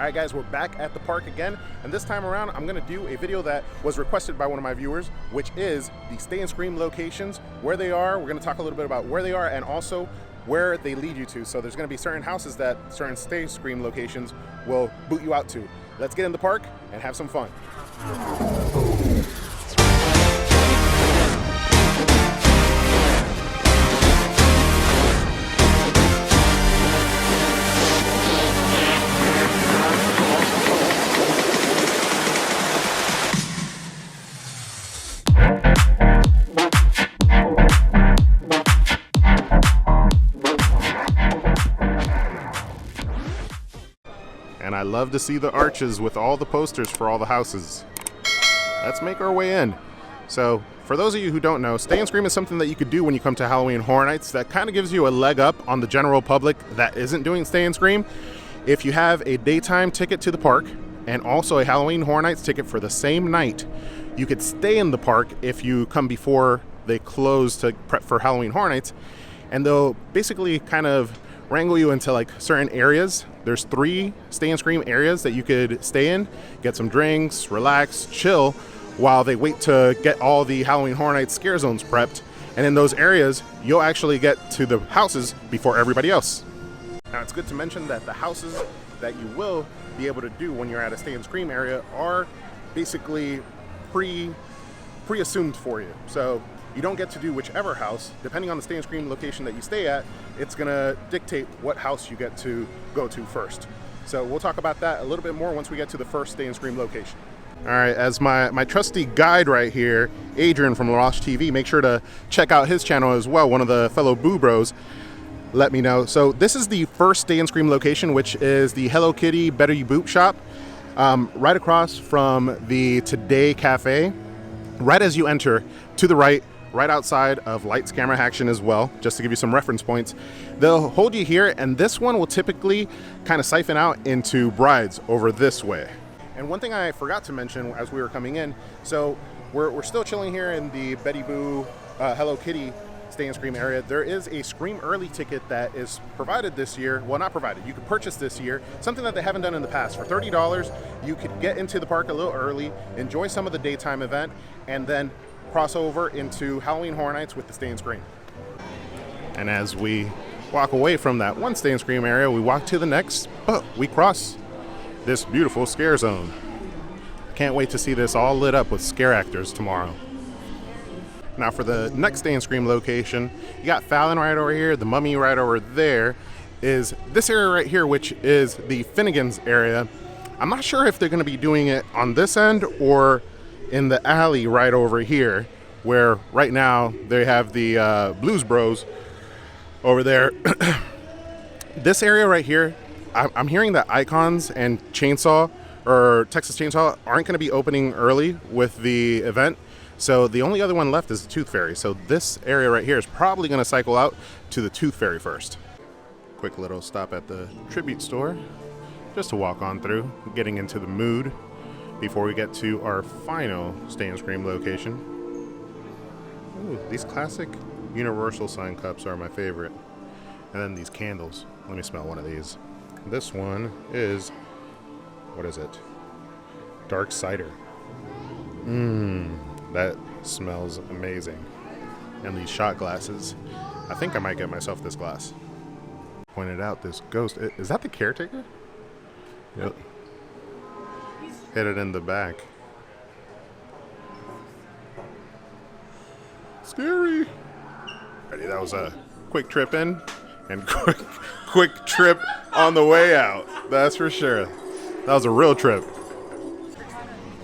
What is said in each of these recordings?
Alright guys, we're back at the park again, and this time around I'm going to do a video that was requested by one of my viewers, which is the Stay and Scream locations, where they are. We're going to talk a little bit about where they are and also where they lead you to. So there's going to be certain houses that certain Stay and Scream locations will boot you out to. Let's get in the park and have some fun. And I love to see the arches with all the posters for all the houses. Let's make our way in. So for those of you who don't know, Stay and Scream is something that you could do when you come to Halloween Horror Nights that kind of gives you a leg up on the general public that isn't doing Stay and Scream. If you have a daytime ticket to the park and also a Halloween Horror Nights ticket for the same night, you could stay in the park if you come before they close to prep for Halloween Horror Nights, and they'll basically kind of wrangle you into like certain areas. There's 3 Stay and Scream areas that you could stay in, get some drinks, relax, chill, while they wait to get all the Halloween Horror Nights scare zones prepped. And in those areas, you'll actually get to the houses before everybody else. Now it's good to mention that the houses that you will be able to do when you're at a Stay and Scream area are basically pre-assumed for you. So you don't get to do whichever house. Depending on the Stay and Scream location that you stay at, it's gonna dictate what house you get to go to first. So we'll talk about that a little bit more once we get to the first Stay and Scream location. All right, as my trusty guide right here, Adrian from Lost TV, make sure to check out his channel as well, one of the fellow Boo Bros, let me know. So this is the first Stay and Scream location, which is the Hello Kitty Better You Boop shop, right across from the Today Cafe. Right as you enter, to the right outside of Lights Camera Action as well, just to give you some reference points. They'll hold you here, and this one will typically kind of siphon out into Brides over this way. And one thing I forgot to mention as we were coming in, so we're still chilling here in the Betty Boo Hello Kitty Stay and Scream area. There is a Scream Early ticket that is provided this year. Well, not provided, you could purchase this year, something that they haven't done in the past. For $30, you could get into the park a little early, enjoy some of the daytime event, and then cross over into Halloween Horror Nights with the Stay and Scream. And as we walk away from that one Stay and Scream area, we walk to the next, but we cross this beautiful scare zone. Can't wait to see this all lit up with scare actors tomorrow. Now for the next Stay and Scream location, you got Fallon right over here, the Mummy right over there, is this area right here, which is the Finnegan's area. I'm not sure if they're gonna be doing it on this end or in the alley right over here, where right now they have the Blues Bros over there. This area right here, I'm hearing that Icons and Chainsaw or Texas Chainsaw aren't going to be opening early with the event, so the only other one left is the Tooth Fairy. So this area right here is probably going to cycle out to the Tooth Fairy first. Quick little stop at the Tribute store just to walk on through, getting into the mood before we get to our final Stay and Scream location. Ooh, these classic Universal sign cups are my favorite. And then these candles. Let me smell one of these. This one is, what is it? Dark cider. That smells amazing. And these shot glasses. I think I might get myself this glass. Pointed out this ghost. Is that the caretaker? Yep. Hit it in the back. Scary. Alrighty, that was a quick trip in and quick trip on the way out. That's for sure. That was a real trip.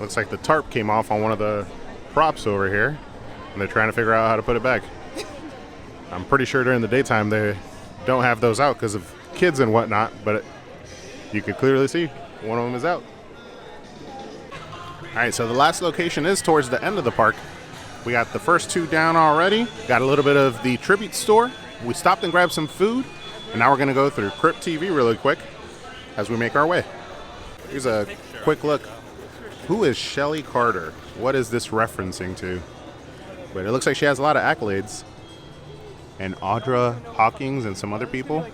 Looks like the tarp came off on one of the props over here, and they're trying to figure out how to put it back. I'm pretty sure during the daytime they don't have those out because of kids and whatnot, but you could clearly see one of them is out. All right, so the last location is towards the end of the park. We got the first 2 down already. Got a little bit of the Tribute store. We stopped and grabbed some food, and now we're gonna go through Crypt TV really quick as we make our way. Here's a quick look. Who is Shelly Carter? What is this referencing to? But it looks like she has a lot of accolades. And Audra Hawkins and some other people.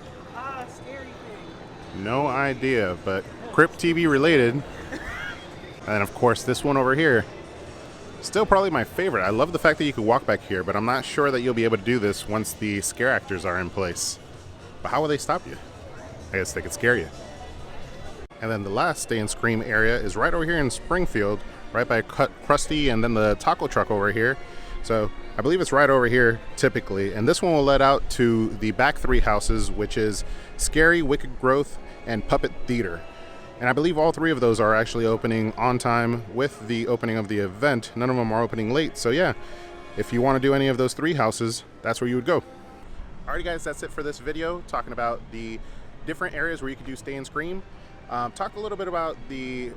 No idea, but Crypt TV related. And of course, this one over here, still probably my favorite. I love the fact that you can walk back here, but I'm not sure that you'll be able to do this once the scare actors are in place. But how will they stop you? I guess they could scare you. And then the last Stay and Scream area is right over here in Springfield, right by Krusty and then the taco truck over here. So I believe it's right over here typically. And this one will let out to the back 3 houses, which is Scary, Wicked Growth, and Puppet Theater. And I believe all 3 of those are actually opening on time with the opening of the event. None of them are opening late. So yeah, if you want to do any of those 3 houses, that's where you would go. Alrighty guys, that's it for this video, talking about the different areas where you can do Stay and Scream. Talked a little bit about the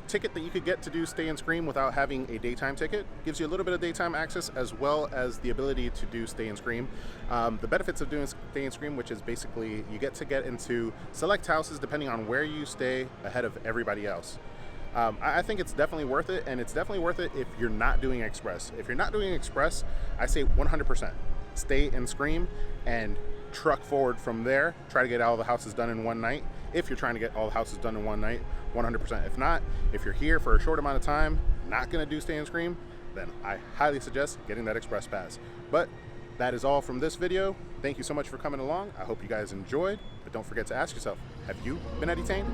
ticket that you could get to do Stay and Scream without having a daytime ticket. Gives you a little bit of daytime access as well as the ability to do Stay and Scream. The benefits of doing Stay and Scream, which is basically you get to get into select houses depending on where you stay ahead of everybody else. I think it's definitely worth it, and it's definitely worth it if you're not doing Express. If you're not doing Express, I say 100% Stay and Scream and truck forward from there. Try to get all the houses done in one night. If you're trying to get all the houses done in one night, 100%. If not, if you're here for a short amount of time, not gonna do Stay and Scream, then I highly suggest getting that Express Pass. But that is all from this video. Thank you so much for coming along. I hope you guys enjoyed, but don't forget to ask yourself, have you been entertained?